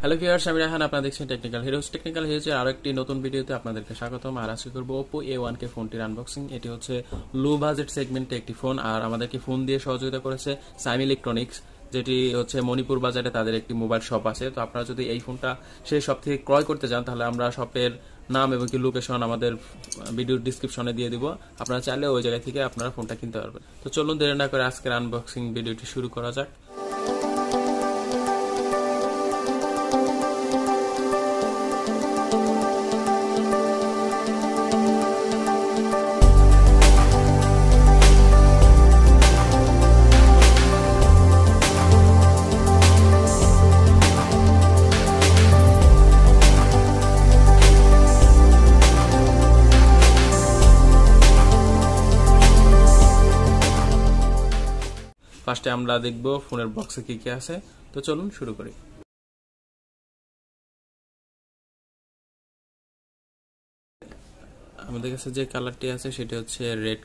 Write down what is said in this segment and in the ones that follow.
Hello viewers, আমি রাহান, আপনারা দেখছেন টেকনিক্যাল হিরোজ। টেকনিক্যাল হিরোজের আরেকটি নতুন ভিডিওতে আপনাদেরকে স্বাগতম। আর আজকে করবো OPPO A1K ফোনটির আনবক্সিং। এটি হচ্ছে লো বাজেট সেগমেন্টে একটি ফোন, আর আমাদেরকে ফোন দিয়ে সহযোগিতা করেছে সাইম ইলেকট্রনিক্স, যেটি হচ্ছে মণিপুর বাজারে তাদের একটি মোবাইল শপ আছে। তো আপনারা যদি এই ফোনটা সেই শপ থেকে ক্রয় করতে চান, তাহলে আমরা শপের নাম এবং কি লোকেশন আমাদের ভিডিওর ডিসক্রিপশনে দিয়ে দিব। আপনারা চাইলে ওই জায়গা থেকে আপনারা ফোনটা কিনতে পারবেন। তো চলুন দেরি না করে আজকের আনবক্সিং ভিডিওটি শুরু করা যাক। ফার্স্টে আমরা দেখব ফোনের বক্সে কি কি আছে। তো চলুন শুরু করি। আমাদের কাছে যে কালারটি আছে সেটি হচ্ছে রেড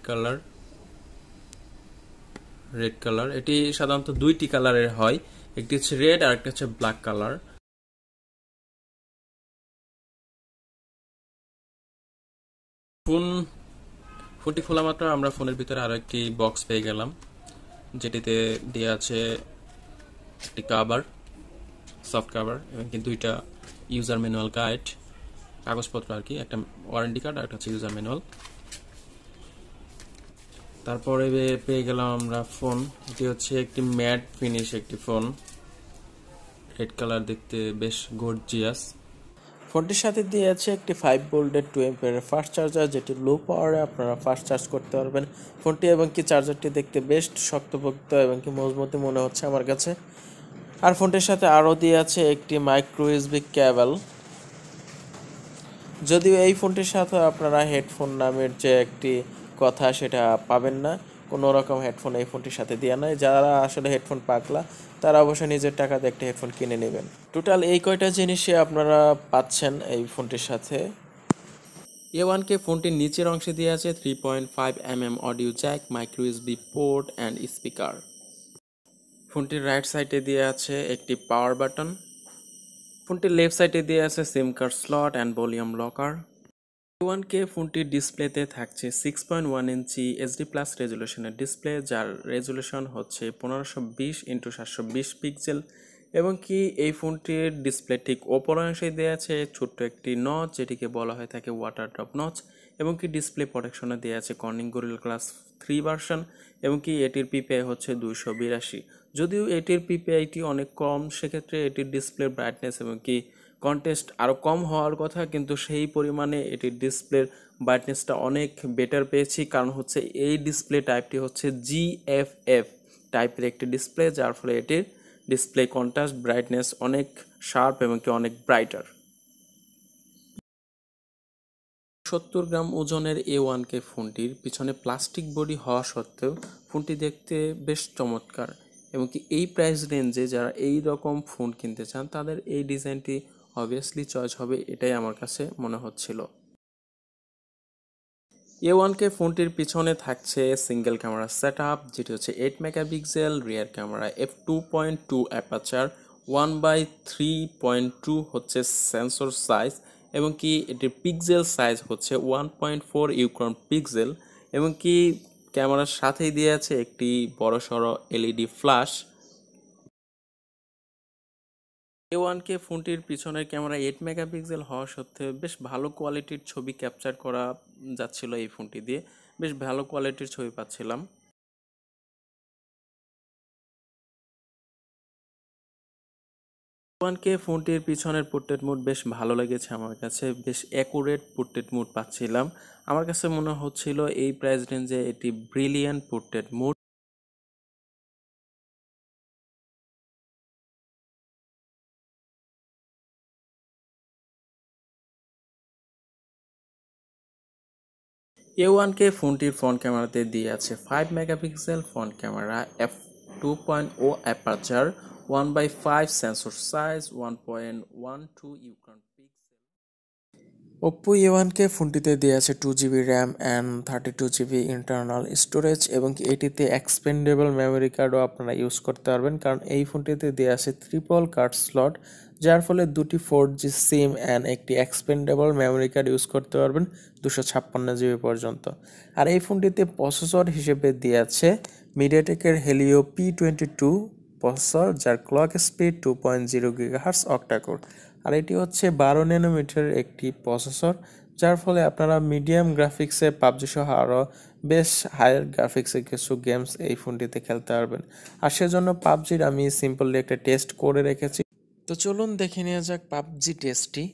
কালার। এটি সাধারণত দুইটি কালারের হয়, একটি হচ্ছে রেড আর একটা হচ্ছে ব্ল্যাক কালার। ফোনটি খোলা মাত্র আমরা ফোনের ভিতরে আরো একটি বক্স পেয়ে গেলাম, যেটিতে দেওয়া আছে একটি কভার, সফট কভার, এবং দুইটা ইউজার ম্যানুয়াল গাইড, কাগজপত্র আর কি, একটা ওয়ারেন্টি কার্ড আর একটা হচ্ছে ইউজার ম্যানুয়াল। তারপরে পেয়ে গেলাম আমরা ফোন। এটি হচ্ছে একটি ম্যাট ফিনিশ একটি ফোন, রেড কালার, দেখতে বেশ গর্জিয়াস। ফোনটির সাথে দিয়ে আছে একটি 5 ভোল্টের 2 অ্যাম্পিয়ারের ফাস্ট চার্জার, যেটি লো পাওয়ারে আপনারা ফাস্ট চার্জ করতে পারবেন। ফোনটি এবং কি চার্জারটি দেখতে বেশ শক্তপোক্ত এবং কি মজবুতি মনে হচ্ছে আমার কাছে। আর ফোনটির সাথে আরও দিয়ে আছে একটি মাইক্রো ইউএসবি কেবল। যদিও এই ফোনটির সাথে আপনারা হেডফোন নামের যে একটি কথা সেটা পাবেন না, কোনো রকম হেডফোন এই ফোনটির সাথে দেওয়া নাই। যারা আসলে হেডফোন পাগলা তারা অবশ্যই নিজের টাকাতে একটা হেডফোন কিনে নেবেন। টোটাল এই কয়টা জিনিসই আপনারা পাচ্ছেন এই ফোনটির সাথে। A1K ফোনটির নিচের অংশে দিয়ে আছে 3.5mm audio Jack, micro USB port and speaker. ফোনটির রাইট সাইডে দিয়ে আছে একটি পাওয়ার বাটন। ফোনটির লেফট সাইডে দিয়ে আছে সিম card slot and volume locker. A1K ফোনটির ডিসপ্লেতে থাকছে 6.1 ইঞ্চি এইচডি প্লাস রেজুলেশনের ডিসপ্লে, যার রেজুলেশন হচ্ছে 1520x720 পিক্সেল, এবং কি এই ফোনটির ডিসপ্লে ঠিক ওপর অংশে দেওয়া আছে ছোট্ট একটি নচ, যেটিকে বলা হয় থাকে ওয়াটার ড্রপ নচ, এবং কি ডিসপ্লে প্রোটেকশনে দেওয়া আছে কর্নিং গরিলা গ্লাস 3 ভার্সন, এবং কি এটির পিপিআই হচ্ছে 282। যদিও এটির পিপিআইটি অনেক কম, সেক্ষেত্রে এটির ডিসপ্লে ব্রাইটনেস এবং কি কন্টেস্ট আরও কম হওয়ার কথা, কিন্তু সেই পরিমাণে এটির ডিসপ্লের ব্রাইটনেসটা অনেক বেটার পেয়েছি। কারণ হচ্ছে এই ডিসপ্লে টাইপটি হচ্ছে GFF টাইপের একটি ডিসপ্লে, যার ফলে এটির ডিসপ্লে কন্ট্রাস্ট ব্রাইটনেস অনেক শার্প এবং কি অনেক ব্রাইটার। 70 গ্রাম ওজনের A1K ফোনটির পিছনে প্লাস্টিক বডি হওয়া সত্ত্বেও ফোনটি দেখতে বেশ চমৎকার, এবং কি এই প্রাইস রেঞ্জে যারা এই রকম ফোন কিনতে চান তাদের এই ডিজাইনটি অবভিয়াসলি চয়েস হবে, এটাই আমার কাছে মনে হচ্ছিল। A1K ফোনটির পিছনে থাকছে সিঙ্গেল ক্যামেরা সেট আপ, যেটি হচ্ছে 8 megapixel, rear camera f2.2 aperture, 1/3.2 হচ্ছে সেন্সর সাইজ, এবং কি এটির পিক্সেল সাইজ হচ্ছে 1.4 ইউক্রন পিক্সেল, এবং কি ক্যামেরার সাথেই দিয়ে আছে একটি বড়সড় এলইডি ফ্ল্যাশ। A1K ফোনটির পিছনের ক্যামেরা 8 মেগাপিক্সেল হওয়া সত্ত্বেও বেশ ভালো কোয়ালিটির ছবি ক্যাপচার করা যাচ্ছিল। এই ফোনটি দিয়ে বেশ ভালো কোয়ালিটির ছবি পাচ্ছিলাম। A1K ফোনটির পিছনের পোর্ট্রেট মোড বেশ ভালো লেগেছে আমার কাছে, বেশ অ্যাকুরেট পোর্ট্রেট মোড পাচ্ছিলাম। আমার কাছে মনে হচ্ছিল এই প্রাইস রেঞ্জে এটি ব্রিলিয়ান্ট পোর্ট্রেট মোড। A1K ফোনটির ফ্রন্ট ক্যামেরাতে দিয়ে আছে 5 megapixel front camera, f2.0 aperture, 1/5 sensor size, 1.12 micron pixel. OPPO A1K ফোনটিতে দিয়ে আছে 2GB RAM and 32GB internal storage, এবং এটিতে এক্সপেন্ডেবল মেমোরি কার্ডও আপনারা ইউজ করতে পারবেন, কারণ এই ফোনটিতে দেওয়া আছে ট্রিপল কার্ড স্লট, যার ফলে দুটি 4G সিম অ্যান্ড একটি এক্সপেন্ডেবল মেমোরি কার্ড ইউজ করতে পারবেন 256 GB পর্যন্ত। আর এই ফোনটিতে প্রসেসর হিসেবে দিয়েছে মিডিয়াটেকের হেলিও P22 প্রসেসর, যার ক্লক স্পিড 2.0 GHz octa-core। আর এটি হচ্ছে 12 nm একটি প্রসেসর, যার ফলে আপনারা মিডিয়াম গ্রাফিক্সে পাবজি সহ আরও বেশ হায়ার গ্রাফিক্সের কিছু গেমস এই ফোনটিতে খেলতে পারবেন। আর সেজন্য পাবজির আমি সিম্পলি একটা টেস্ট করে রেখেছি। তো চলুন দেখে নেওয়া যাক পাবজি টেস্টটি।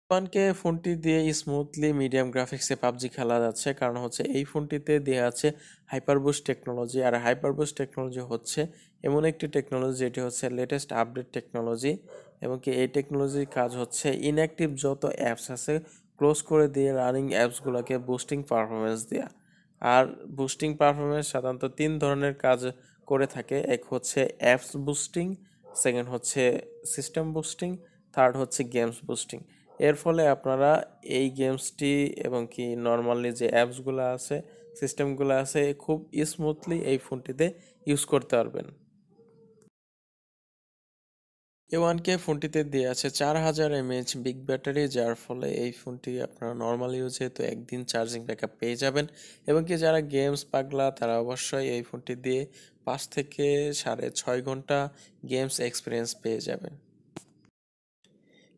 ওয়ানকে ফোনটি দিয়ে স্মুথলি মিডিয়াম গ্রাফিক্সে পাবজি খেলা যাচ্ছে, কারণ হচ্ছে এই ফোনটিতে দেওয়া আছে হাইপারবুস্ট টেকনোলজি। আর হাইপারবুস্ট টেকনোলজি হচ্ছে এমন একটি টেকনোলজি যেটি হচ্ছে লেটেস্ট আপডেট টেকনোলজি, এবং কি এই টেকনোলজির কাজ হচ্ছে ইনঅ্যাক্টিভ যত অ্যাপস আছে ক্লোজ করে দিয়ে রানিং অ্যাপসগুলোকে বুস্টিং পারফরমেন্স দেওয়া। আর বুস্টিং পারফরমেন্স সাধারণত 3 ধরনের কাজ করে থাকে। এক হচ্ছে অ্যাপস বুস্টিং, সেকেন্ড হচ্ছে সিস্টেম বুস্টিং, থার্ড হচ্ছে গেমস বুস্টিং। এর ফলে আপনারা এই গেমসটি এবং কি নর্মালি যে অ্যাপসগুলো আছে, সিস্টেমগুলো আছে, খুব স্মুথলি এই ফোনটিতে ইউজ করতে পারবেন। A1K ফোনটিতে দিয়ে আছে 4000 mAh বিগ ব্যাটারি, যার ফলে এই ফোনটি আপনারা নর্মাল ইউজে তো একদিন চার্জিং ব্যাকআপ পেয়ে যাবেন। এবং কি যারা গেমস পাগলা তারা অবশ্যই এই ফোনটি দিয়ে 5 থেকে 6.5 ঘন্টা গেমস এক্সপিরিয়েন্স পেয়ে যাবেন।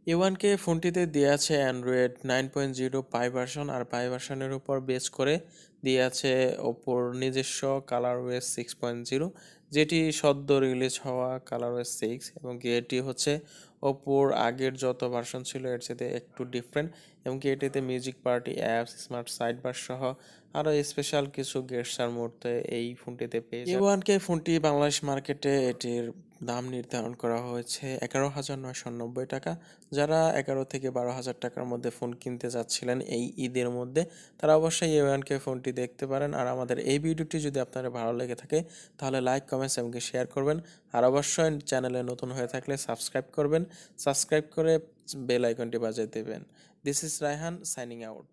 A1K ফোনটিতে দেওয়া আছে অ্যান্ড্রয়েড 9.0 পাই ভার্সন, আর পাই ভার্সনের উপর বেস করে দিয়ে আছে ওপোর নিজস্ব কালারওয়েস 6.0, যেটি সদ্য রিলিজ হওয়া কালারওয়েস 6। এবং কি এটি হচ্ছে ওপোর আগের যত ভার্সন ছিল এর সাথে একটু ডিফারেন্ট, এবং কি এটিতে music party apps, smart side bar সহ আরও স্পেশাল কিছু গেটসার মুহূর্তে এই ফোনটিতে পেয়ে যাবেন। A1K ফোনটি বাংলাদেশ মার্কেটে এটির দাম নির্ধারণ করা হয়েছে 11,990 টাকা। যারা 11 থেকে 12,000 টাকার মধ্যে ফোন কিনতে যাচ্ছিলেন এই ঈদের মধ্যে, তারা অবশ্যই A1K ফোনটি দেখতে পারেন। আর আমাদের এই ভিডিওটি যদি আপনাদের ভালো লেগে থাকে তাহলে লাইক, কমেন্টস এবং শেয়ার করবেন। আর অবশ্যই চ্যানেলে নতুন হয়ে থাকলে সাবস্ক্রাইব করবেন, সাবস্ক্রাইব করে বেল আইকনটি বাজিয়ে দেবেন। This is Raihan signing out.